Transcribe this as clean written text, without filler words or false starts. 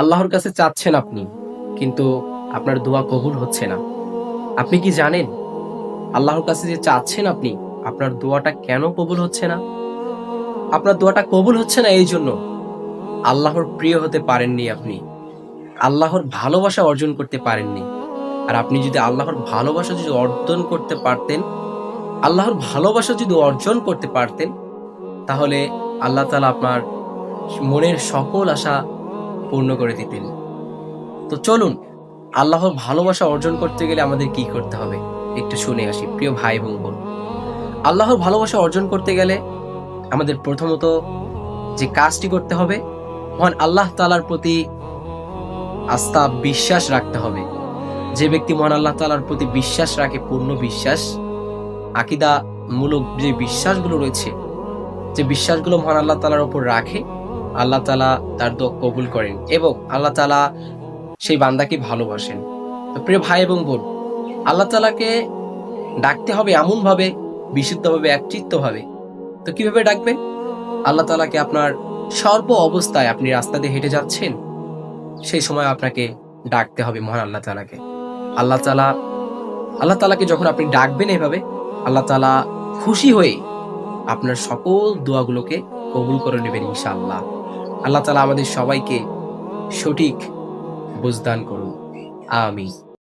আল্লাহর কাছে চাচ্ছেন আপনি, কিন্তু আপনার দোয়া কবুল হচ্ছে না। আপনি কি জানেন আল্লাহর কাছে যে চাচ্ছেন আপনি, আপনার দোয়াটা কেন কবুল হচ্ছে না? আপনার দোয়াটা কবুল হচ্ছে না এইজন্য আল্লাহর প্রিয় হতে পারেননি আপনি। আল্লাহর ভালোবাসা অর্জন করতে পারেননি। আর আপনি যদি আল্লাহর ভালোবাসা যদি অর্জন করতে পারতেন, আল্লাহর ভালোবাসা যদি অর্জন করতে পারতেন, তাহলে আল্লাহ তাআলা আপনার মনের সকল আশা পূর্ণ করে দিতেন। তো চলুন, আল্লাহর ভালোবাসা অর্জন করতে গেলে আমাদের কি করতে হবে একটু শুনে আসি প্রিয় ভাই এবং বোন। আল্লাহর ভালোবাসা অর্জন করতে গেলে আমাদের প্রথমত যে কাজটি করতে হবে, মহান আল্লাহ তাআলার প্রতি আস্থা বিশ্বাস রাখতে হবে। যে ব্যক্তি মহান আল্লাহ তাআলার প্রতি বিশ্বাস রাখে, পূর্ণ বিশ্বাস, আকীদা মূলক যে বিশ্বাসগুলো রয়েছে, যে বিশ্বাসগুলো মহান আল্লাহ তাআলার উপর রাখে, আল্লাহ তাআলা তার দোয়া কবুল করেন এবং আল্লাহ তাআলা সেই বান্দাকে ভালোবাসেন। তো প্রিয় ভাই এবং বোন, আল্লাহ তাআলাকে ডাকতে হবে এমন ভাবে, বিশুদ্ধভাবে, একচিত্তভাবে। তো কিভাবে ডাকবেন? আল্লাহ তাআলাকে আপনার সর্ব অবস্থায়, আপনি রাস্তা দিয়ে হেঁটে যাচ্ছেন, সেই সময় আপনাকে ডাকতে হবে মহান আল্লাহ তাআলাকে। আল্লাহ তাআলা আল্লাহ তাআলাকে যখন আপনি ডাকবেন এভাবে, আল্লাহ তাআলা খুশি হয়ে আপনার সকল দোয়াগুলোকে কবুল করে নেবেন ইনশাআল্লাহ। আল্লাহ তাআলা আমাদের সবাইকে সঠিক বুঝদান করুন। আমিন।